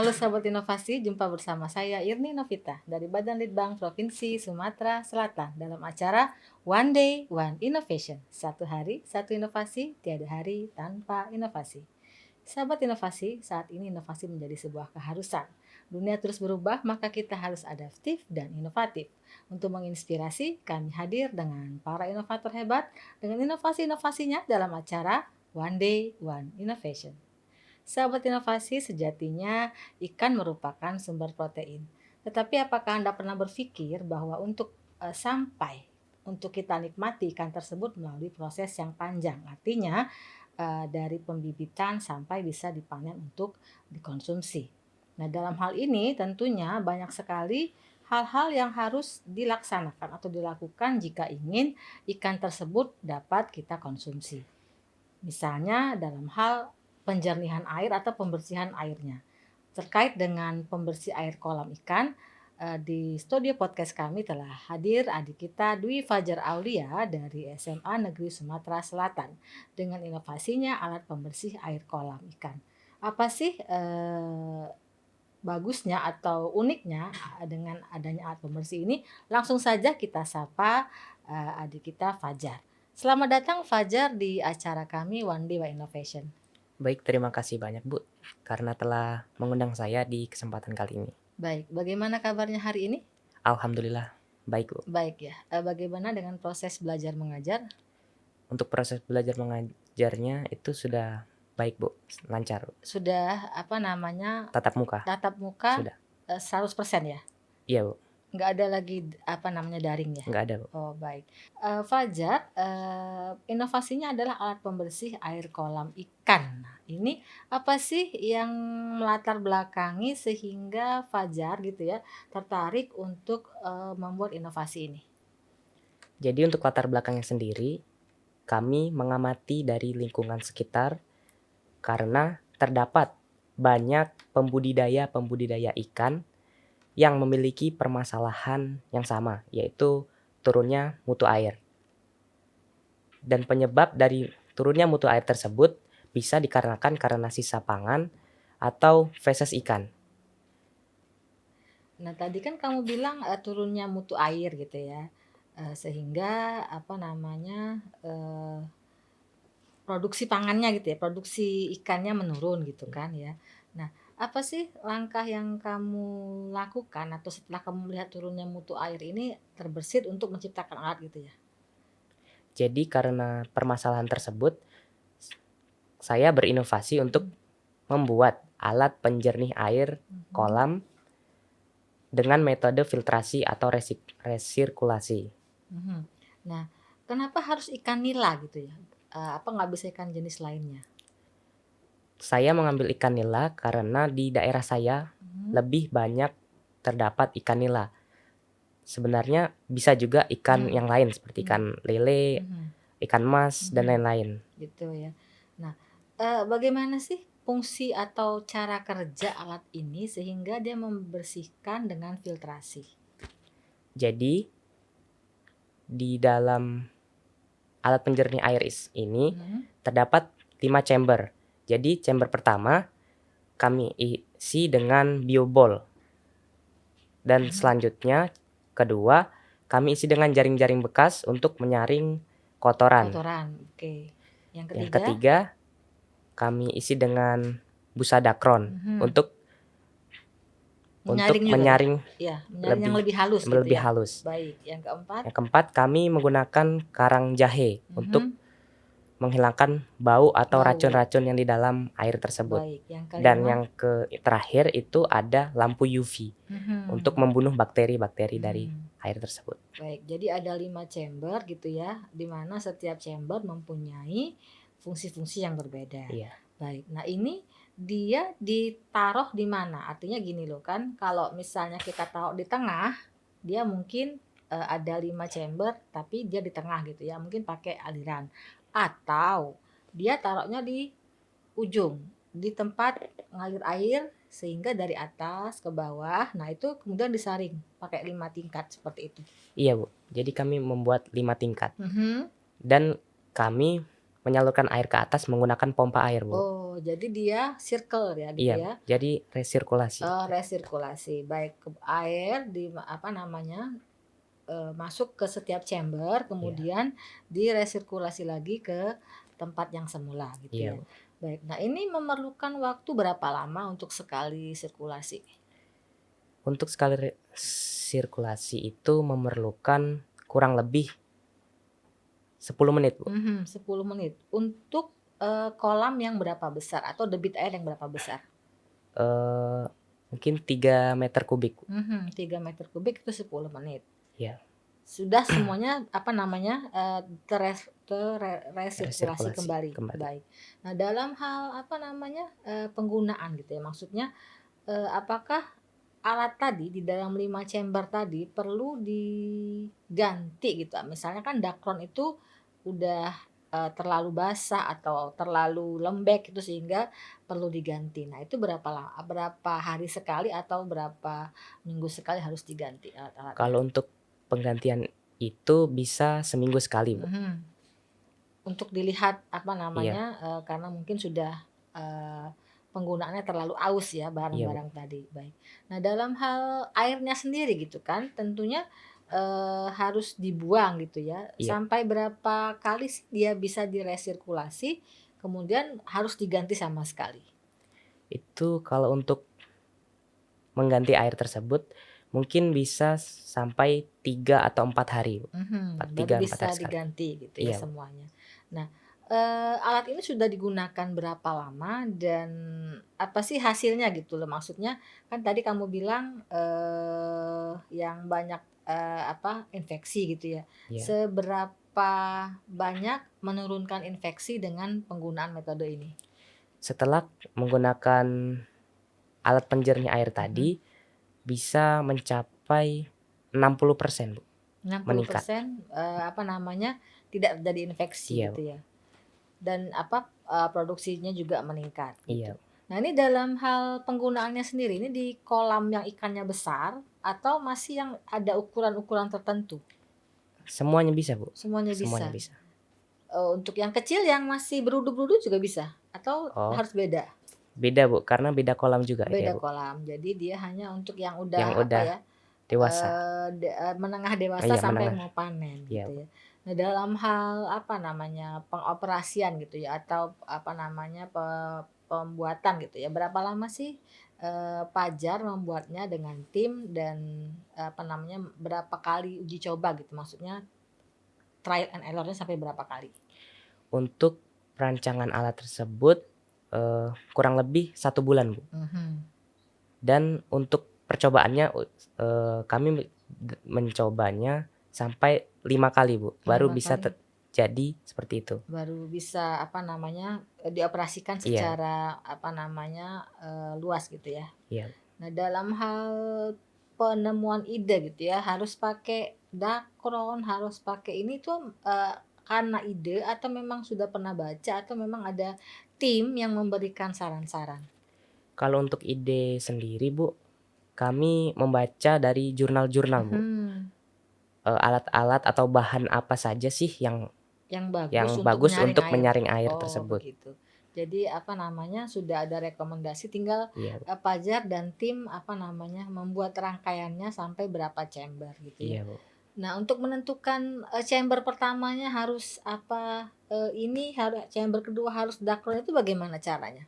Halo sahabat inovasi, jumpa bersama saya Irni Novita dari Badan Litbang Provinsi Sumatera Selatan dalam acara One Day One Innovation. Satu hari, satu inovasi, tiada hari tanpa inovasi. Sahabat inovasi, saat ini inovasi menjadi sebuah keharusan. Dunia terus berubah, maka kita harus adaptif dan inovatif. Untuk menginspirasi, kami hadir dengan para inovator hebat dengan inovasi-inovasinya dalam acara One Day One Innovation. Sahabat inovasi, sejatinya ikan merupakan sumber protein. Tetapi apakah Anda pernah berpikir bahwa sampai untuk kita nikmati ikan tersebut melalui proses yang panjang. Artinya dari pembibitan sampai bisa dipanen untuk dikonsumsi. Nah, dalam hal ini tentunya banyak sekali hal-hal yang harus dilaksanakan atau dilakukan jika ingin ikan tersebut dapat kita konsumsi. Misalnya dalam hal penjernihan air atau pembersihan airnya. Terkait dengan pembersih air kolam ikan, di studio podcast kami telah hadir adik kita Dwi Fajar Aulia dari SMA Negeri Sumatera Selatan dengan inovasinya alat pembersih air kolam ikan. Apa sih bagusnya atau uniknya dengan adanya alat pembersih ini? Langsung saja kita sapa adik kita Fajar. Selamat datang Fajar di acara kami One Day One Innovation. Baik, terima kasih banyak Bu karena telah mengundang saya di kesempatan kali ini. Baik, bagaimana kabarnya hari ini? Alhamdulillah, baik Bu. Baik ya. Bagaimana dengan proses belajar mengajar? Untuk proses belajar mengajarnya itu sudah baik Bu, lancar. Sudah Tatap muka, tatap muka sudah. 100% ya? Iya Bu, Nggak ada lagi daring ya? nggak ada Bu. Oh baik. Fajar, inovasinya adalah alat pembersih air kolam ikan. Nah, ini apa sih yang melatar belakangi sehingga Fajar gitu ya tertarik untuk membuat inovasi ini? Jadi untuk latar belakangnya sendiri, kami mengamati dari lingkungan sekitar karena terdapat banyak pembudidaya ikan yang memiliki permasalahan yang sama, yaitu turunnya mutu air. Dan penyebab dari turunnya mutu air tersebut bisa dikarenakan karena sisa pangan atau feses ikan. Nah, tadi kan kamu bilang turunnya mutu air gitu ya, sehingga produksi pangannya gitu ya, produksi ikannya menurun gitu kan ya. Nah, apa sih langkah yang kamu lakukan atau setelah kamu melihat turunnya mutu air ini terbersit untuk menciptakan alat gitu ya? Jadi karena permasalahan tersebut, saya berinovasi untuk membuat alat penjernih air kolam dengan metode filtrasi atau resirkulasi. Nah, kenapa harus ikan nila gitu ya? Apa nggak bisa ikan jenis lainnya? Saya mengambil ikan nila karena di daerah saya lebih banyak terdapat ikan nila. Sebenarnya bisa juga ikan yang lain seperti ikan lele, ikan mas, dan lain-lain. Gitu ya. Nah, bagaimana sih fungsi atau cara kerja alat ini sehingga dia membersihkan dengan filtrasi? Jadi di dalam alat penjernih air ini terdapat 5 chamber. Jadi chamber pertama kami isi dengan biobol. Dan selanjutnya kedua kami isi dengan jaring-jaring bekas untuk menyaring kotoran. Oke. Yang Yang ketiga kami isi dengan busa dakron untuk menyaring yang lebih halus gitu ya. halus. Baik, yang keempat. Yang keempat kami menggunakan karang jahe untuk menghilangkan bau atau racun-racun yang di dalam air tersebut. Baik, yang kelima. Dan yang terakhir itu ada lampu UV untuk membunuh bakteri-bakteri dari air tersebut. Baik, jadi ada 5 chamber gitu ya, di mana setiap chamber mempunyai fungsi-fungsi yang berbeda. Iya. Baik, nah ini dia ditaruh di mana? Artinya gini loh kan, kalau misalnya kita taruh di tengah, dia mungkin ada 5 chamber tapi dia di tengah gitu ya, mungkin pakai aliran. Atau dia taruhnya di ujung, di tempat ngalir air sehingga dari atas ke bawah, nah itu kemudian disaring pakai 5 tingkat seperti itu. Iya Bu, jadi kami membuat 5 tingkat. Dan kami menyalurkan air ke atas menggunakan pompa air, Bu. Oh, jadi dia circle ya gitu Iya, ya? jadi resirkulasi. Resirkulasi, baik air masuk ke setiap chamber, Iya, kemudian diresirkulasi lagi ke tempat yang semula gitu iya, ya. Bu. Baik, nah ini memerlukan waktu berapa lama untuk sekali sirkulasi? Untuk sekali sirkulasi itu memerlukan kurang lebih 10 menit, Bu. 10 menit. Untuk, kolam yang berapa besar atau debit air yang berapa besar? Mungkin 3 meter kubik, Bu. 3 meter kubik itu 10 menit. Iya, Sudah semuanya teresirkulasi resirkulasi kembali? kembali. Baik. Nah dalam hal penggunaan gitu ya, maksudnya, apakah alat tadi di dalam 5 chamber tadi perlu diganti gitu? Misalnya kan dakron itu udah, terlalu basah atau terlalu lembek itu sehingga perlu diganti. Nah itu berapa hari sekali atau berapa minggu sekali harus diganti alat-alatnya? Kalau untuk penggantian itu bisa seminggu sekali, Bu. Untuk dilihat Iya, karena mungkin sudah, eee, penggunaannya terlalu aus ya iya, Bu. barang-barang tadi, baik. Nah dalam hal airnya sendiri gitu kan tentunya, harus dibuang gitu ya, Iya, sampai berapa kali sih dia bisa diresirkulasi, kemudian harus diganti sama sekali? itu kalau untuk mengganti air tersebut mungkin bisa sampai 3 atau 4 hari, Bu. Baru 4 bisa hari sekali. diganti gitu ya Iya, Bu. semuanya. Nah, alat ini sudah digunakan berapa lama dan apa sih hasilnya gitu loh? Maksudnya kan tadi kamu bilang, yang banyak, infeksi gitu ya. Iya. Seberapa banyak menurunkan infeksi dengan penggunaan metode ini? Setelah menggunakan alat penjernih air Mhm. tadi bisa mencapai 60%, Bu, meningkat. 60%, tidak terjadi infeksi Iya, gitu Bu. ya? Dan produksinya juga meningkat gitu. Iya, Nah ini dalam hal penggunaannya sendiri, ini di kolam yang ikannya besar atau masih yang ada ukuran-ukuran tertentu? semuanya bisa, Bu, Semuanya semuanya bisa? bisa. Untuk yang kecil yang masih berudu-berudu juga bisa? Atau Oh, harus beda? beda, Bu, karena beda kolam juga dia, Beda Bu, kolam, jadi dia hanya untuk yang yang udah udah dewasa. menengah Oh dewasa iya, sampai menengah. mau panen Iya, gitu Bu. ya. Nah dalam hal pengoperasian gitu ya atau pembuatan gitu ya, berapa lama sih, Fajar membuatnya dengan tim dan, berapa kali uji coba gitu? Maksudnya trial and error-nya sampai berapa kali? Untuk perancangan alat tersebut, kurang lebih 1 bulan, Bu, Mhm. dan untuk percobaannya, kami mencobanya sampai 5 kali, Bu, baru 5 bisa kali? jadi seperti itu. Baru bisa dioperasikan Iya, secara luas gitu ya. iya. Nah dalam hal penemuan ide gitu ya, harus pakai dakron, harus pakai ini tuh, karena ide atau memang sudah pernah baca atau memang ada tim yang memberikan saran-saran? Kalau untuk ide sendiri, Bu, kami membaca dari jurnal-jurnal, Bu. Mhm, Alat-alat atau bahan apa saja sih yang yang bagus yang untuk bagus menyaring untuk air? menyaring air Oh tersebut. begitu. Jadi sudah ada rekomendasi tinggal, Iya, Bu. Fajar dan tim membuat rangkaiannya sampai berapa chamber gitu ya. Iya, Bu. Nah, untuk menentukan, chamber pertamanya harus chamber kedua harus dakron itu bagaimana caranya?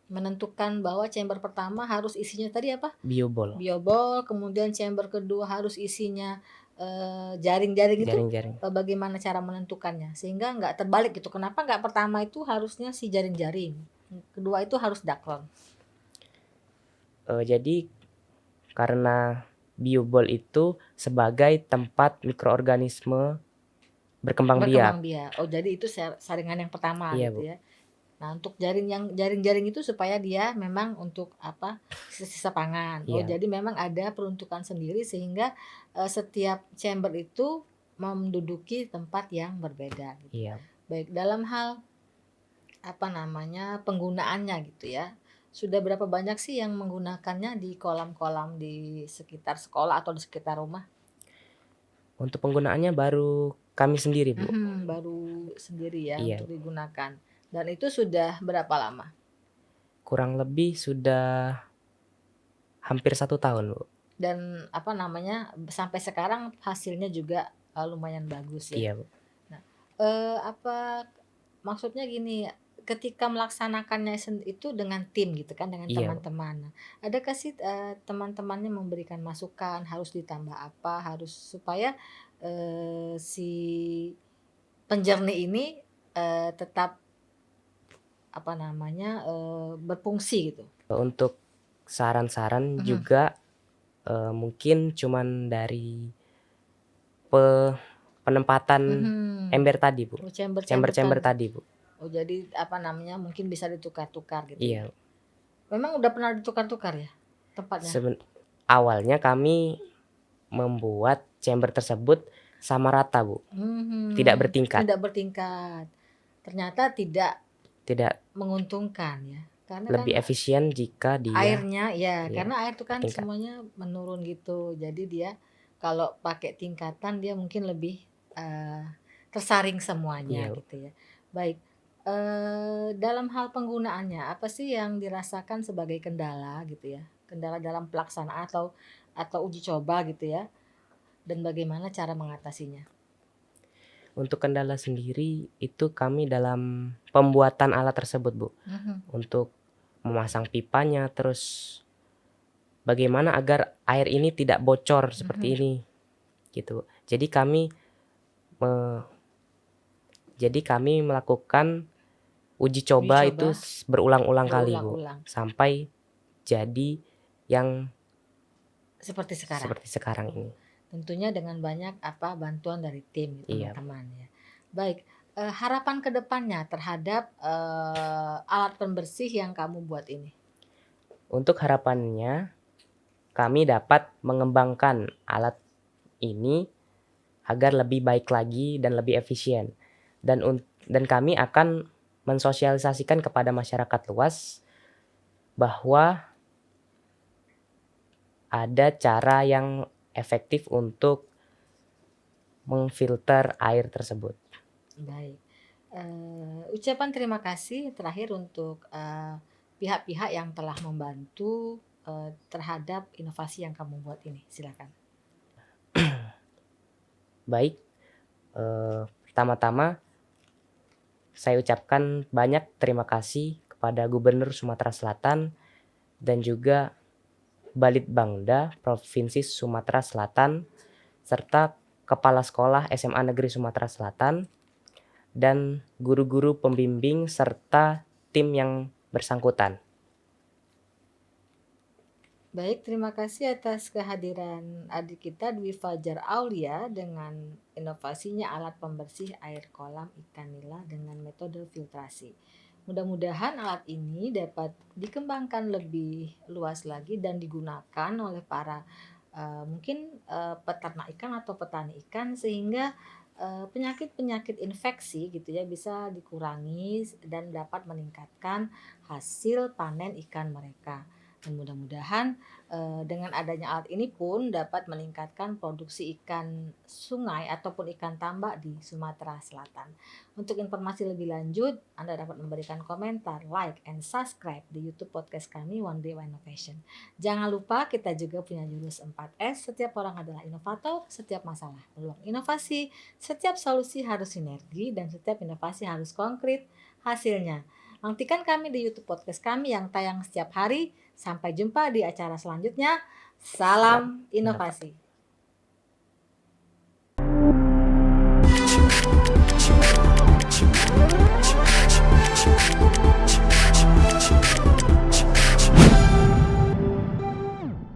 Menentukan bahwa chamber pertama harus isinya tadi apa? Biobol, Biobol, kemudian chamber kedua harus isinya, jaring-jaring itu, jaring-jaring. bagaimana cara menentukannya? Sehingga nggak terbalik gitu, kenapa nggak pertama itu harusnya si jaring-jaring, kedua itu harus dakron? Jadi karena biobol itu sebagai tempat mikroorganisme berkembang Berkembang biak. biak. Oh, jadi itu saringan yang pertama Iya, gitu Bu. ya? Nah, untuk jaring-jaring itu supaya dia memang untuk sisa-sisa pangan. Oh, Iya, jadi memang ada peruntukan sendiri sehingga, setiap chamber itu menduduki tempat yang berbeda gitu. iya. Baik, dalam hal penggunaannya gitu ya. Sudah berapa banyak sih yang menggunakannya di kolam-kolam di sekitar sekolah atau di sekitar rumah? Untuk penggunaannya baru kami sendiri, Bu. Baru sendiri ya Iya, untuk digunakan. Dan itu sudah berapa lama? kurang lebih sudah hampir 1 tahun, Bu. Dan apa namanya, sampai sekarang hasilnya juga lumayan bagus ya. Iya, Bu. Nah, apa maksudnya gini, ketika melaksanakannya itu dengan tim gitu kan, dengan Iya, Bu. teman-teman. Nah, adakah sih teman-temannya memberikan masukan harus ditambah apa, harus supaya si penjernih ini tetap apa namanya, berfungsi gitu? Untuk saran-saran Mhm. juga mungkin cuman dari pe penempatan Mhm. ember tadi, Bu. Oh, chamber-chamber Chamber-chamber tadi. tadi, Bu. Oh, jadi apa namanya, mungkin bisa ditukar-tukar gitu ya. Iya, Memang udah pernah ditukar-tukar ya tempatnya? seben awalnya kami membuat chamber tersebut sama rata, Bu, tidak bertingkat. Tidak bertingkat. Ternyata tidak Tidak menguntungkan ya. Karena kan lebih efisien jika dia airnya ya, iya, karena air itu kan bertingkat. semuanya menurun gitu. Jadi dia kalau pakai tingkatan dia mungkin lebih tersaring semuanya Iya, Bu. gitu ya. Baik, dalam hal penggunaannya apa sih yang dirasakan sebagai kendala gitu ya? Kendala dalam pelaksanaan atau uji coba gitu ya? Dan bagaimana cara mengatasinya? Untuk kendala sendiri itu kami dalam pembuatan alat tersebut, Bu. Mhm. Untuk memasang pipanya, terus bagaimana agar air ini tidak bocor seperti Mhm. ini, gitu. Me jadi kami melakukan uji Uji coba itu coba berulang-ulang kali, Bu, berulang-ulang sampai jadi yang seperti sekarang. seperti sekarang ini. Tentunya dengan banyak apa bantuan dari tim Iya. teman-teman ya. Baik, harapan ke depannya terhadap alat pembersih yang kamu buat ini. Untuk harapannya, kami dapat mengembangkan alat ini agar lebih baik lagi dan lebih efisien. Dan kami akan mensosialisasikan kepada masyarakat luas bahwa ada cara yang efektif untuk memfilter air tersebut. Baik, ucapan terima kasih terakhir untuk pihak-pihak yang telah membantu terhadap inovasi yang kamu buat ini. Silakan. Baik, pertama-tama saya ucapkan banyak terima kasih kepada Gubernur Sumatera Selatan dan juga Balitbangda Provinsi Sumatera Selatan, serta Kepala Sekolah SMA Negeri Sumatera Selatan, dan guru-guru pembimbing serta tim yang bersangkutan. Baik, terima kasih atas kehadiran adik kita Dwi Fajar Aulia dengan inovasinya alat pembersih air kolam ikan nila dengan metode filtrasi. Mudah-mudahan alat ini dapat dikembangkan lebih luas lagi dan digunakan oleh para mungkin peternak ikan atau petani ikan sehingga penyakit-penyakit infeksi gitu ya bisa dikurangi dan dapat meningkatkan hasil panen ikan mereka. Dan mudah-mudahan dengan adanya alat ini pun dapat meningkatkan produksi ikan sungai ataupun ikan tambak di Sumatera Selatan. Untuk informasi lebih lanjut, Anda dapat memberikan komentar, like, and subscribe di YouTube podcast kami One Day One Innovation. Jangan lupa kita juga punya jurus 4S, setiap orang adalah inovator, setiap masalah peluang inovasi, setiap solusi harus sinergi, dan setiap inovasi harus konkret hasilnya. Nantikan kami di YouTube podcast kami yang tayang setiap hari. Sampai jumpa di acara selanjutnya. Salam Salam inovasi. inovasi.